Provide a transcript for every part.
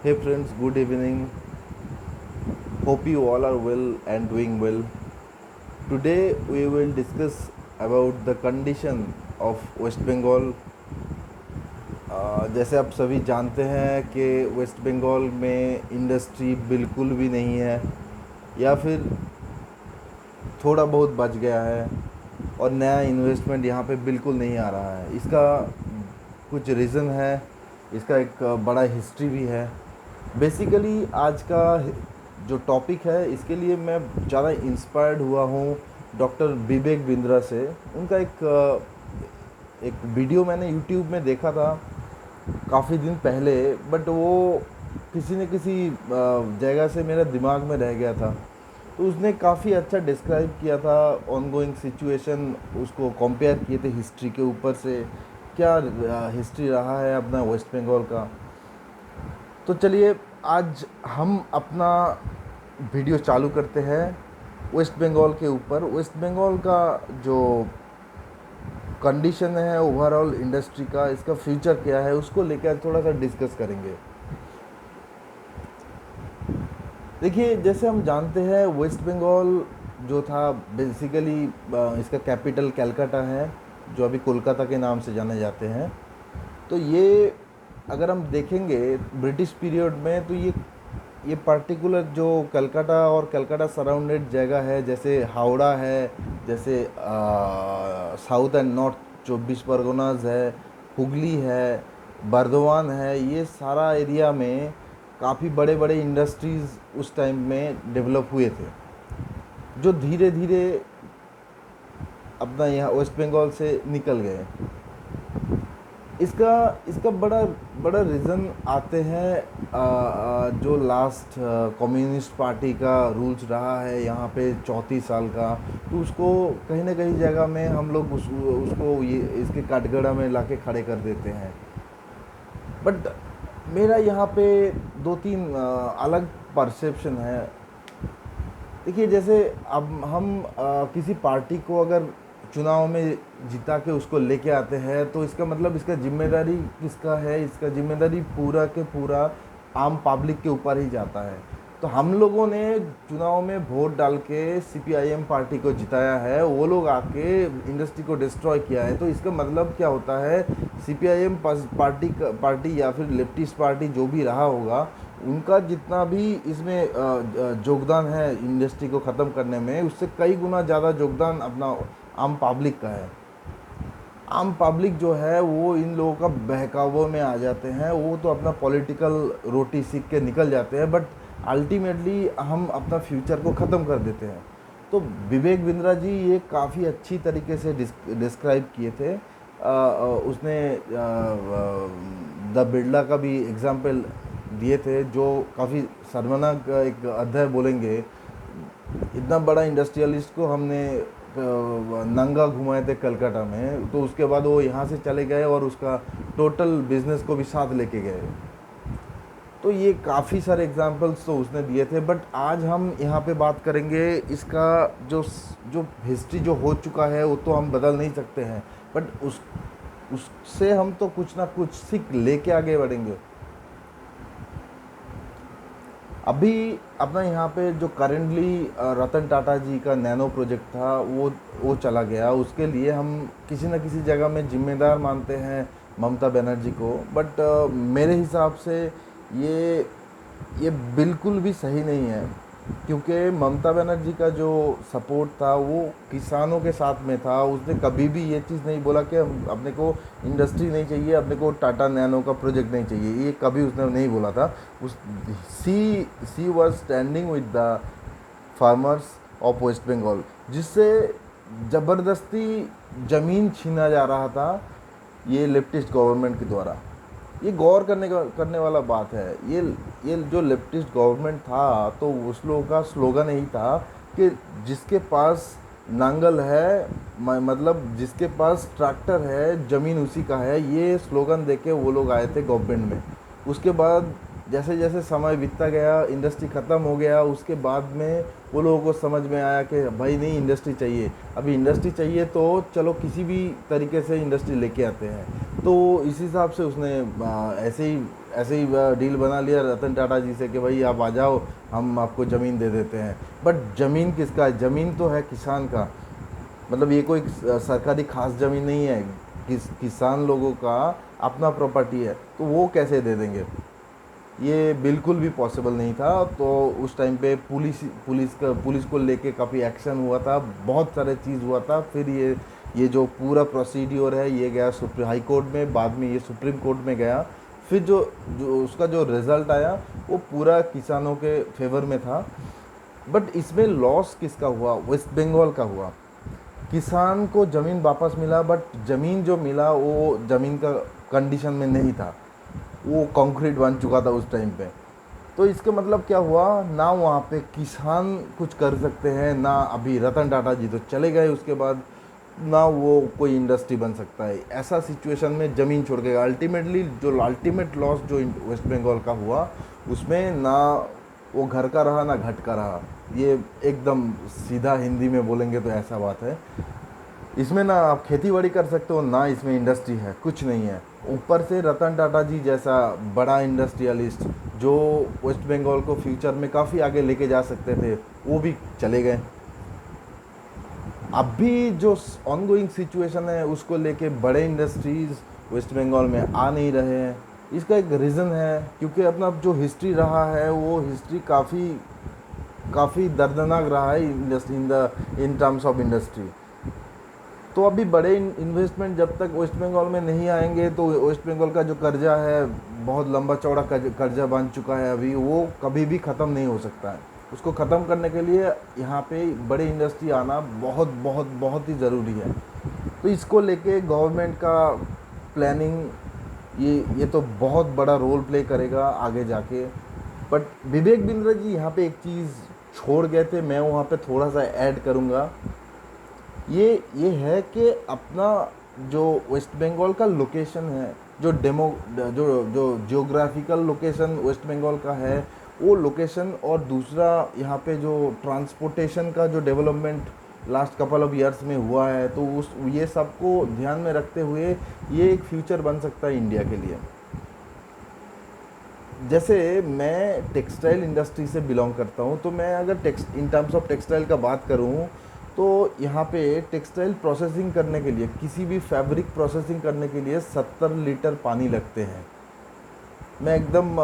Hey friends, good evening. Hope you all are well and doing well. Today we will discuss about the condition of West Bengal. जैसे आप सभी जानते हैं कि waste Bengal में industry बिल्कुल भी नहीं है या फिर थोड़ा बहुत बच गया है और नया इन्वेस्टमेंट यहाँ पे बिल्कुल नहीं आ रहा है। इसका कुछ रीज़न है, इसका एक बड़ा हिस्ट्री भी है। बेसिकली आज का जो टॉपिक है इसके लिए मैं ज़्यादा इंस्पायर्ड हुआ हूँ डॉक्टर विवेक बिंद्रा से। उनका एक वीडियो मैंने यूट्यूब में देखा था काफ़ी दिन पहले, बट वो किसी न किसी जगह से मेरे दिमाग में रह गया था। तो उसने काफ़ी अच्छा डिस्क्राइब किया था ऑनगोइंग सिचुएशन, उसको कंपेयर किए थे हिस्ट्री के ऊपर से, क्या हिस्ट्री रहा है अपना वेस्ट बंगाल का। तो चलिए आज हम अपना वीडियो चालू करते हैं वेस्ट बंगाल के ऊपर। वेस्ट बंगाल का जो कंडीशन है ओवरऑल इंडस्ट्री का, इसका फ्यूचर क्या है, उसको लेकर थोड़ा सा डिस्कस करेंगे। देखिए, जैसे हम जानते हैं वेस्ट बंगाल जो था बेसिकली इसका कैपिटल कलकत्ता है, जो अभी कोलकाता के नाम से जाने जाते हैं। तो ये अगर हम देखेंगे ब्रिटिश पीरियड में, तो ये पर्टिकुलर जो कलकत्ता और कलकत्ता सराउंडेड जगह है, जैसे हावड़ा है, जैसे साउथ एंड नॉर्थ 24 परगनाज है, हुगली है, बर्धवान है, ये सारा एरिया में काफ़ी बड़े बड़े इंडस्ट्रीज़ उस टाइम में डेवलप हुए थे, जो धीरे धीरे अपना यहाँ वेस्ट बंगाल से निकल गए। इसका इसका बड़ा बड़ा रीज़न आते हैं जो लास्ट कम्युनिस्ट पार्टी का रूल्स रहा है यहाँ पे 34 साल का। तो उसको कहीं ना कहीं जगह में हम लोग उसको ये इसके काटगड़ा में लाके खड़े कर देते हैं। बट मेरा यहाँ पे दो तीन अलग परसेप्शन है। देखिए, जैसे अब हम किसी पार्टी को अगर चुनाव में जिता के उसको लेके आते हैं, तो इसका मतलब इसका जिम्मेदारी किसका है? इसका जिम्मेदारी पूरा के पूरा आम पब्लिक के ऊपर ही जाता है। तो हम लोगों ने चुनाव में वोट डाल के सीपीआईएम पार्टी को जिताया है, वो लोग आके इंडस्ट्री को डिस्ट्रॉय किया है। तो इसका मतलब क्या होता है, सीपीआईएम पार्टी या फिर लेफ्टिस्ट पार्टी जो भी रहा होगा, उनका जितना भी इसमें योगदान है इंडस्ट्री को ख़त्म करने में, उससे कई गुना ज़्यादा योगदान अपना आम पब्लिक का है। आम पब्लिक जो है वो इन लोगों का बहकावों में आ जाते हैं, वो तो अपना पॉलिटिकल रोटी सीख के निकल जाते हैं, बट अल्टीमेटली हम अपना फ्यूचर को ख़त्म कर देते हैं। तो विवेक बिंद्रा जी ये काफ़ी अच्छी तरीके से डिस्क्राइब किए थे। उसने द बिरला का भी एग्जाम्पल दिए थे, जो काफ़ी शर्मनाक एक अध्याय बोलेंगे। इतना बड़ा इंडस्ट्रियलिस्ट को हमने नंगा घुमाए थे कलकत्ता में, तो उसके बाद वो यहाँ से चले गए और उसका टोटल बिजनेस को भी साथ लेके गए। तो ये काफ़ी सारे एग्जांपल्स तो उसने दिए थे, बट आज हम यहाँ पे बात करेंगे इसका जो जो हिस्ट्री जो हो चुका है वो तो हम बदल नहीं सकते हैं, बट उससे हम तो कुछ ना कुछ सीख लेके आगे बढ़ेंगे। अभी अपना यहाँ पे जो करेंटली रतन टाटा जी का नैनो प्रोजेक्ट था वो चला गया। उसके लिए हम किसी न किसी जगह में जिम्मेदार मानते हैं ममता बनर्जी को, बट मेरे हिसाब से ये बिल्कुल भी सही नहीं है, क्योंकि ममता बनर्जी का जो सपोर्ट था वो किसानों के साथ में था। उसने कभी भी ये चीज़ नहीं बोला कि अपने को इंडस्ट्री नहीं चाहिए, अपने को टाटा नैनो का प्रोजेक्ट नहीं चाहिए, ये कभी उसने नहीं बोला था। उस she was standing with the farmers of West Bengal, जिससे ज़बरदस्ती ज़मीन छीना जा रहा था ये लेफ्टिस्ट गवर्नमेंट के द्वारा। ये गौर करने वाला बात है। ये जो लेफ्टिस्ट गवर्नमेंट था, तो उस लोगों का स्लोगन यही था कि जिसके पास नांगल है, मतलब जिसके पास ट्रैक्टर है, ज़मीन उसी का है। ये स्लोगन देके वो लोग आए थे गवर्नमेंट में। उसके बाद जैसे जैसे समय बीतता गया, इंडस्ट्री ख़त्म हो गया, उसके बाद में वो लोगों को समझ में आया कि भाई नहीं, इंडस्ट्री चाहिए। अभी इंडस्ट्री चाहिए तो चलो किसी भी तरीके से इंडस्ट्री लेके आते हैं। तो इस हिसाब से उसने ऐसे ही डील बना लिया रतन टाटा जी से कि भाई आप आ जाओ, हम आपको ज़मीन दे देते हैं। बट ज़मीन किसका है? ज़मीन तो है किसान का। मतलब ये कोई सरकारी खास ज़मीन नहीं है, किसान लोगों का अपना प्रॉपर्टी है, तो वो कैसे दे देंगे? ये बिल्कुल भी पॉसिबल नहीं था। तो उस टाइम पे पुलिस को लेके काफ़ी एक्शन हुआ था, बहुत सारे चीज़ हुआ था। फिर ये जो पूरा प्रोसीड्योर है ये गया सुप्रीम हाई कोर्ट में, बाद में ये सुप्रीम कोर्ट में गया। फिर जो जो उसका जो रिज़ल्ट आया वो पूरा किसानों के फेवर में था। बट इसमें लॉस किसका हुआ? वेस्ट बंगाल का हुआ। किसान को ज़मीन वापस मिला, बट ज़मीन जो मिला वो ज़मीन का कंडीशन में नहीं था, वो कंक्रीट बन चुका था उस टाइम पे। तो इसका मतलब क्या हुआ? ना वहाँ पे किसान कुछ कर सकते हैं, ना अभी रतन टाटा जी तो चले गए उसके बाद, ना वो कोई इंडस्ट्री बन सकता है। ऐसा सिचुएशन में ज़मीन छोड़ के अल्टीमेटली जो अल्टीमेट लॉस जो वेस्ट बंगाल का हुआ, उसमें ना वो घर का रहा ना घट का रहा। ये एकदम सीधा हिंदी में बोलेंगे तो ऐसा बात है। इसमें ना आप खेती बाड़ी कर सकते हो, ना इसमें इंडस्ट्री है, कुछ नहीं है। ऊपर से रतन टाटा जी जैसा बड़ा इंडस्ट्रियलिस्ट जो वेस्ट बंगाल को फ्यूचर में काफ़ी आगे लेके जा सकते थे, वो भी चले गए। अभी जो ऑनगोइंग सिचुएशन है उसको लेके बड़े इंडस्ट्रीज़ वेस्ट बंगाल में आ नहीं रहे हैं। इसका एक रीज़न है क्योंकि अपना जो हिस्ट्री रहा है वो हिस्ट्री काफ़ी काफ़ी दर्दनाक रहा है इन टर्म्स ऑफ इंडस्ट्री। तो अभी बड़े इन्वेस्टमेंट जब तक वेस्ट बंगाल में नहीं आएंगे तो वेस्ट बंगाल का जो कर्जा है, बहुत लंबा चौड़ा कर्जा बन चुका है अभी, वो कभी भी ख़त्म नहीं हो सकता है। उसको ख़त्म करने के लिए यहाँ पे बड़े इंडस्ट्री आना बहुत बहुत बहुत ही ज़रूरी है। तो इसको लेके गवर्नमेंट का प्लानिंग ये तो बहुत बड़ा रोल प्ले करेगा आगे जाके। बट विवेक बिंद्रा जी यहाँ पे एक चीज़ छोड़ गए थे, मैं वहाँ पे थोड़ा सा ऐड करूँगा। ये है कि अपना जो वेस्ट बंगाल का लोकेशन है, जो डेमो जो जो जियोग्राफिकल लोकेशन वेस्ट बंगाल का है, वो लोकेशन, और दूसरा यहाँ पे जो ट्रांसपोर्टेशन का जो development last couple of years में हुआ है, तो उस ये सब को ध्यान में रखते हुए ये एक फ्यूचर बन सकता है इंडिया के लिए। जैसे मैं टेक्सटाइल इंडस्ट्री से बिलोंग करता हूँ, तो मैं अगर इन टर्म्स ऑफ टेक्सटाइल का बात करूँ, तो यहाँ पे टेक्सटाइल प्रोसेसिंग करने के लिए, किसी भी फैब्रिक प्रोसेसिंग करने के लिए 70 लीटर पानी लगते हैं। मैं एकदम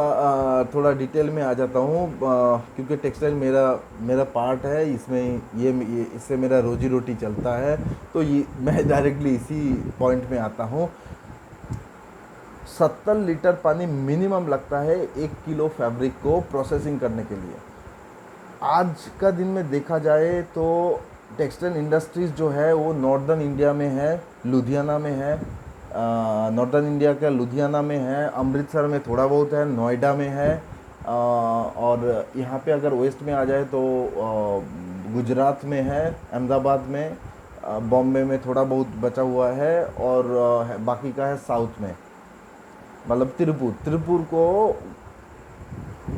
थोड़ा डिटेल में आ जाता हूँ, क्योंकि टेक्सटाइल मेरा मेरा पार्ट है, इसमें ये इससे मेरा रोजी रोटी चलता है। तो ये मैं डायरेक्टली इसी पॉइंट में आता हूँ। 70 लीटर पानी मिनिमम लगता है 1 किलो फैब्रिक को प्रोसेसिंग करने के लिए। आज का दिन में देखा जाए तो टेक्सटाइल इंडस्ट्रीज़ जो है वो नॉर्दर्न इंडिया में है, लुधियाना में है। नॉर्दर्न इंडिया का लुधियाना में है, अमृतसर में थोड़ा बहुत है, नोएडा में है। और यहाँ पे अगर वेस्ट में आ जाए तो गुजरात में है, अहमदाबाद में, बॉम्बे में थोड़ा बहुत बचा हुआ है, और बाकी का है साउथ में, मतलब त्रिपुर को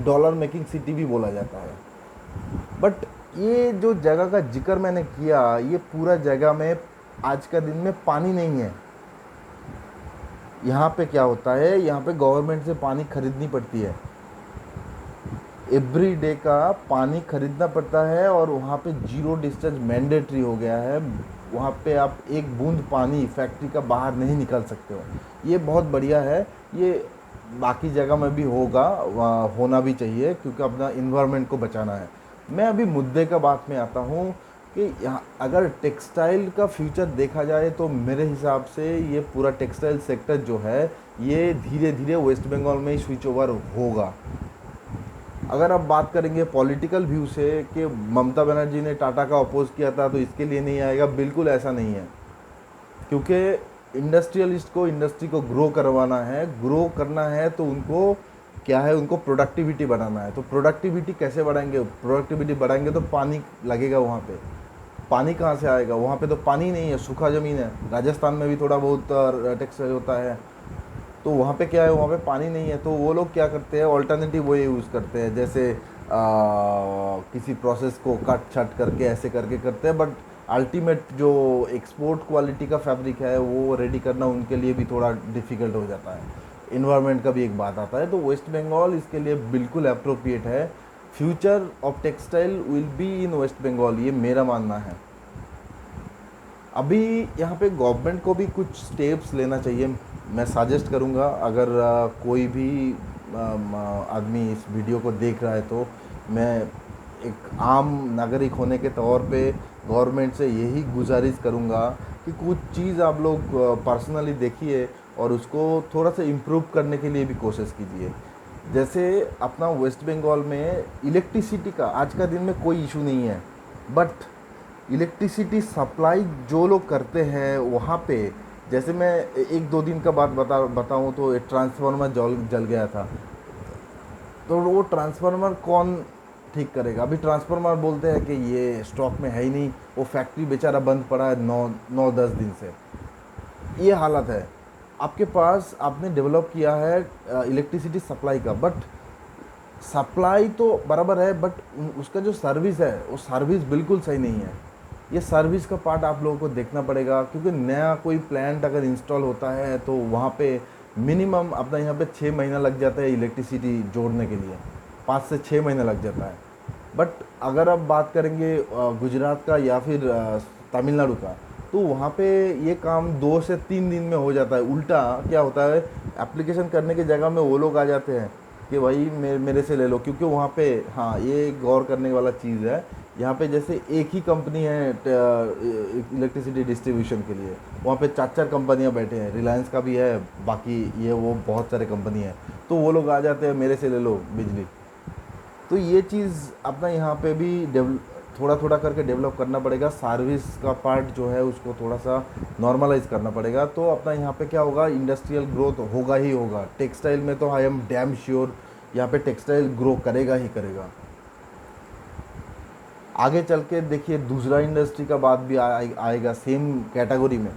डॉलर मेकिंग सिटी भी बोला जाता है। बट ये जो जगह का जिक्र मैंने किया, ये पूरा जगह में आज का दिन में पानी नहीं है। यहाँ पे क्या होता है, यहाँ पे गवर्नमेंट से पानी खरीदनी पड़ती है, एवरी डे का पानी खरीदना पड़ता है, और वहाँ पे जीरो डिस्चार्ज मैंडेटरी हो गया है। वहाँ पे आप एक बूंद पानी फैक्ट्री का बाहर नहीं निकाल सकते हो। ये बहुत बढ़िया है, ये बाकी जगह में भी होगा, होना भी चाहिए, क्योंकि अपना इन्वायरमेंट को बचाना है। मैं अभी मुद्दे का बात में आता हूँ कि यहाँ अगर टेक्सटाइल का फ्यूचर देखा जाए तो मेरे हिसाब से ये पूरा टेक्सटाइल सेक्टर जो है ये धीरे धीरे वेस्ट बंगाल में ही स्विच ओवर होगा। अगर आप बात करेंगे पॉलिटिकल व्यू से कि ममता बनर्जी ने टाटा का अपोज किया था तो इसके लिए नहीं आएगा, बिल्कुल ऐसा नहीं है। क्योंकि इंडस्ट्रियलिस्ट को इंडस्ट्री को ग्रो करवाना है, ग्रो करना है तो उनको क्या है, उनको प्रोडक्टिविटी बढ़ाना है। तो प्रोडक्टिविटी कैसे बढ़ाएंगे? प्रोडक्टिविटी बढ़ाएंगे तो पानी लगेगा वहाँ पे। पानी कहाँ से आएगा? वहाँ पे तो पानी नहीं है, सूखा ज़मीन है। राजस्थान में भी थोड़ा बहुत टेक्सटाइल होता है, तो वहाँ पे क्या है, वहाँ पे पानी नहीं है। तो वो लोग क्या करते हैं, ऑल्टरनेटिव वो यूज़ करते हैं, जैसे किसी प्रोसेस को कट छट करके ऐसे करके करते हैं। बट अल्टीमेट जो एक्सपोर्ट क्वालिटी का फैब्रिक है वो रेडी करना उनके लिए भी थोड़ा डिफ़िकल्ट हो जाता है। इन्वायरमेंट का भी एक बात आता है, तो वेस्ट बंगाल इसके लिए बिल्कुल अप्रोप्रिएट है। Future of textile will be in West Bengal, ये मेरा मानना है। अभी यहाँ पे गवर्नमेंट को भी कुछ स्टेप्स लेना चाहिए। मैं सजेस्ट करूँगा, अगर कोई भी आदमी इस वीडियो को देख रहा है तो मैं एक आम नागरिक होने के तौर पे गवर्नमेंट से यही गुजारिश करूँगा कि कुछ चीज़ आप लोग पर्सनली देखिए और उसको थोड़ा सा इम्प्रूव करने के लिए भी कोशिश कीजिए। जैसे अपना वेस्ट बंगाल में इलेक्ट्रिसिटी का आज का दिन में कोई इशू नहीं है, बट इलेक्ट्रिसिटी सप्लाई जो लोग करते हैं वहाँ पे, जैसे मैं एक दो दिन का बात बताऊँ तो एक ट्रांसफार्मर जल गया था, तो वो ट्रांसफार्मर कौन ठीक करेगा? अभी ट्रांसफार्मर बोलते हैं कि ये स्टॉक में है ही नहीं, वो फैक्ट्री बेचारा बंद पड़ा है 9-10 दिन से। ये हालत है। आपके पास आपने डेवलप किया है इलेक्ट्रिसिटी सप्लाई का, बट सप्लाई तो बराबर है, बट उसका जो सर्विस है वो सर्विस बिल्कुल सही नहीं है। ये सर्विस का पार्ट आप लोगों को देखना पड़ेगा, क्योंकि नया कोई प्लांट अगर इंस्टॉल होता है तो वहाँ पे मिनिमम अपना यहाँ पे 6 महीना लग जाता है इलेक्ट्रिसिटी जोड़ने के लिए, 5 से 6 महीना लग जाता है। बट अगर आप बात करेंगे गुजरात का या फिर तमिलनाडु का, तो वहाँ पे ये काम 2 से 3 दिन में हो जाता है। उल्टा क्या होता है, एप्लीकेशन करने की जगह में वो लोग आ जाते हैं कि भाई मेरे से ले लो, क्योंकि वहाँ पे, हाँ ये गौर करने वाला चीज़ है, यहाँ पे जैसे एक ही कंपनी है इलेक्ट्रिसिटी डिस्ट्रीब्यूशन के लिए, वहाँ पे 4-4 कंपनियाँ बैठे हैं, रिलायंस का भी है, बाकी ये वो बहुत सारे कंपनी हैं, तो वो लोग आ जाते हैं मेरे से ले लो बिजली। तो ये चीज़ अपना यहाँ पे भी थोड़ा थोड़ा करके डेवलप करना पड़ेगा। सर्विस का पार्ट जो है उसको थोड़ा सा नॉर्मलाइज करना पड़ेगा, तो अपना यहाँ पे क्या होगा, इंडस्ट्रियल ग्रोथ होगा ही होगा। टेक्सटाइल में तो आई एम डैम श्योर यहाँ पे टेक्सटाइल ग्रो करेगा ही करेगा। आगे चल के देखिए दूसरा इंडस्ट्री का बात भी आएगा सेम कैटेगरी में।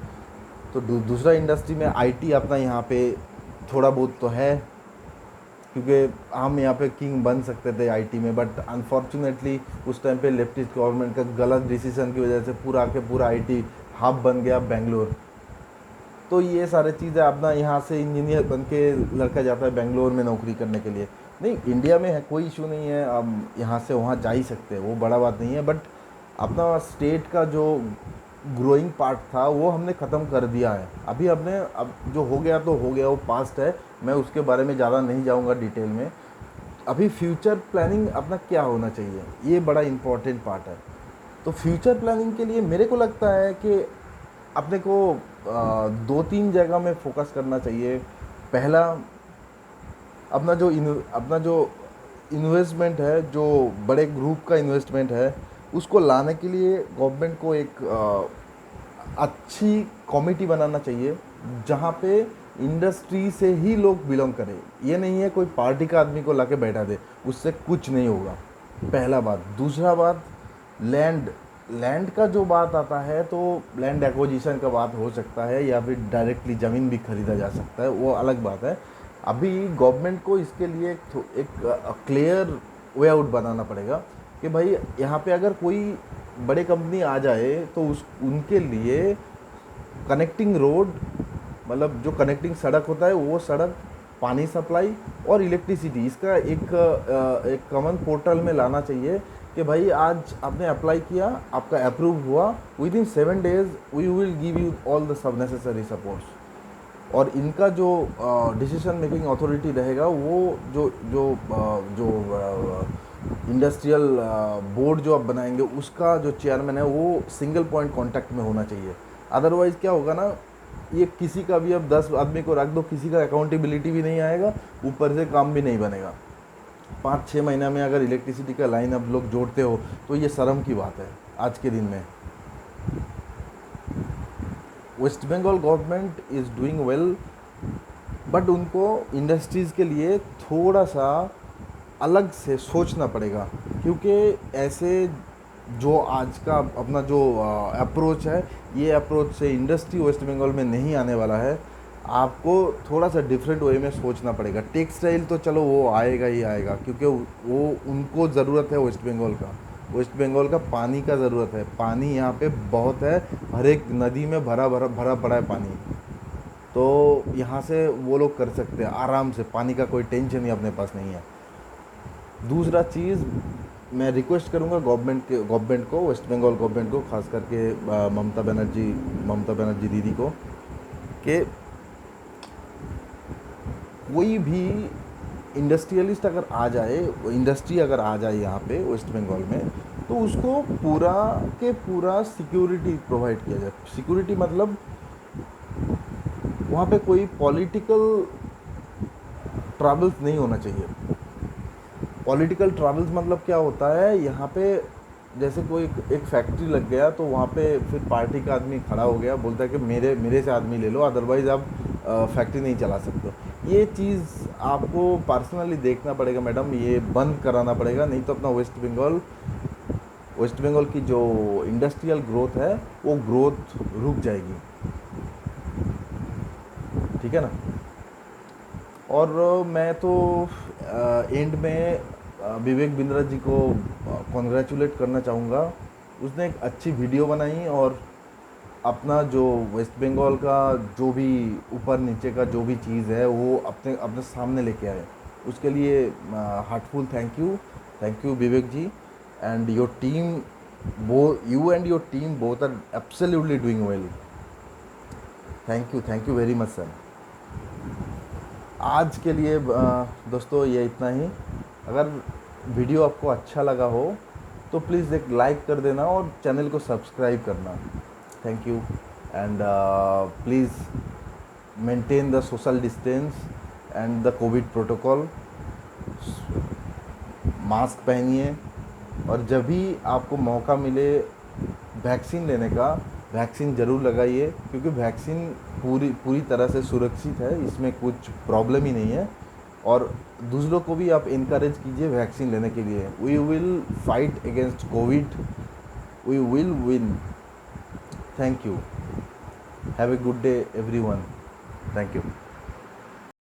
तो दूसरा इंडस्ट्री में आईटी अपना यहाँ पे थोड़ा बहुत तो है, क्योंकि हम यहाँ पे किंग बन सकते थे आईटी में, बट अनफॉर्चुनेटली उस टाइम पे लेफ्टिस्ट गवर्नमेंट का गलत डिसीजन की वजह से पूरा आईटी हब बन गया बेंगलोर। तो ये सारे चीज़ें अपना यहाँ से इंजीनियर बन के लड़का जाता है बेंगलोर में नौकरी करने के लिए। नहीं, इंडिया में है कोई इशू नहीं है, अब यहाँ से वहाँ जा ही सकते हैं, वो बड़ा बात नहीं है। बट अपना स्टेट का जो ग्रोइंग पार्ट था वो हमने ख़त्म कर दिया है। अभी हमने, अब जो हो गया तो हो गया, वो पास्ट है, मैं उसके बारे में ज़्यादा नहीं जाऊँगा डिटेल में। अभी फ्यूचर प्लानिंग अपना क्या होना चाहिए, ये बड़ा इम्पोर्टेंट पार्ट है। तो फ्यूचर प्लानिंग के लिए मेरे को लगता है कि अपने को 2-3 जगह में फोकस करना चाहिए। पहला, अपना जो इन्वेस्टमेंट है, जो बड़े ग्रुप का इन्वेस्टमेंट है, उसको लाने के लिए गवर्नमेंट को एक अच्छी कमेटी बनाना चाहिए जहाँ पे इंडस्ट्री से ही लोग बिलोंग करें। ये नहीं है कोई पार्टी का आदमी को लाके बैठा दे, उससे कुछ नहीं होगा, पहला बात। दूसरा बात, लैंड का जो बात आता है तो लैंड एक्विजिशन का बात हो सकता है, या फिर डायरेक्टली ज़मीन भी खरीदा जा सकता है, वो अलग बात है। अभी गवर्नमेंट को इसके लिए एक क्लियर वे आउट बनाना पड़ेगा कि भाई यहाँ पे अगर कोई बड़े कंपनी आ जाए तो उनके लिए कनेक्टिंग रोड, मतलब जो कनेक्टिंग सड़क होता है, वो सड़क, पानी सप्लाई और इलेक्ट्रिसिटी, इसका एक कॉमन पोर्टल में लाना चाहिए कि भाई आज आपने अप्लाई किया, आपका अप्रूव हुआ, within 7 days we will give you all the सब नेसेसरी सपोर्ट्स। और इनका जो डिसीजन मेकिंग अथॉरिटी रहेगा, वो जो इंडस्ट्रियल बोर्ड जो आप बनाएंगे, उसका जो चेयरमैन है वो सिंगल पॉइंट कांटेक्ट में होना चाहिए। अदरवाइज़ क्या होगा ना, ये किसी का भी, अब 10 आदमी को रख दो, किसी का अकाउंटेबिलिटी भी नहीं आएगा, ऊपर से काम भी नहीं बनेगा। 5-6 महीना में अगर इलेक्ट्रिसिटी का लाइन आप लोग जोड़ते हो तो ये शर्म की बात है आज के दिन में। West Bengal government is doing well, but उनको इंडस्ट्रीज़ के लिए थोड़ा सा अलग से सोचना पड़ेगा, क्योंकि ऐसे जो आज का अपना जो अप्रोच है, ये अप्रोच से इंडस्ट्री वेस्ट बंगाल में नहीं आने वाला है। आपको थोड़ा सा डिफरेंट वे में सोचना पड़ेगा। टेक्सटाइल तो चलो वो आएगा ही आएगा, क्योंकि वो उनको ज़रूरत है वेस्ट बंगाल का, वेस्ट बंगाल का पानी का ज़रूरत है, पानी यहाँ पे बहुत है, हर एक नदी में भरा भरा भरा पड़ा है पानी। तो यहाँ से वो लोग कर सकते हैं आराम से, पानी का कोई टेंशन ही अपने पास नहीं है। दूसरा चीज़, मैं रिक्वेस्ट करूँगा गवर्नमेंट को, वेस्ट बंगाल गवर्नमेंट को, खास करके ममता बनर्जी दीदी को, कि कोई भी इंडस्ट्रियलिस्ट अगर आ जाए, इंडस्ट्री अगर आ जाए यहाँ पे वेस्ट बंगाल में, तो उसको पूरा के पूरा सिक्योरिटी प्रोवाइड किया जाए। सिक्योरिटी मतलब वहाँ पे कोई पॉलिटिकल ट्रैवल्स नहीं होना चाहिए। पॉलिटिकल ट्रैवल्स मतलब क्या होता है, यहाँ पे जैसे कोई एक फैक्ट्री लग गया तो वहाँ पे फिर पार्टी का आदमी खड़ा हो गया, बोलता है कि मेरे से आदमी ले लो, अदरवाइज़ आप फैक्ट्री नहीं चला सकते। ये चीज़ आपको पर्सनली देखना पड़ेगा मैडम, ये बंद कराना पड़ेगा, नहीं तो अपना वेस्ट बंगाल की जो इंडस्ट्रियल ग्रोथ है वो ग्रोथ रुक जाएगी। ठीक है ना। और मैं तो एंड में विवेक बिंद्रा जी को कॉन्ग्रेचुलेट करना चाहूँगा। उसने एक अच्छी वीडियो बनाई और अपना जो वेस्ट बंगाल का जो भी ऊपर नीचे का जो भी चीज़ है वो अपने अपने सामने लेके आए। उसके लिए heartful thank you Vivek ji, and your team, you and your team both are absolutely doing well. Thank you very much sir. आज के लिए दोस्तों ये इतना ही। अगर वीडियो आपको अच्छा लगा हो तो प्लीज़ एक लाइक कर देना और चैनल को सब्सक्राइब करना। Thank you, and please maintain the social distance and the Covid protocol. Mask पहनिए, और जब भी आपको मौका मिले वैक्सीन लेने का, वैक्सीन ज़रूर लगाइए, क्योंकि वैक्सीन पूरी तरह से सुरक्षित है, इसमें कुछ प्रॉब्लम ही नहीं है। और दूसरों को भी आप इनकरेज कीजिए वैक्सीन लेने के लिए। We will fight against covid, we will win. Thank you, have a good day everyone. Thank you.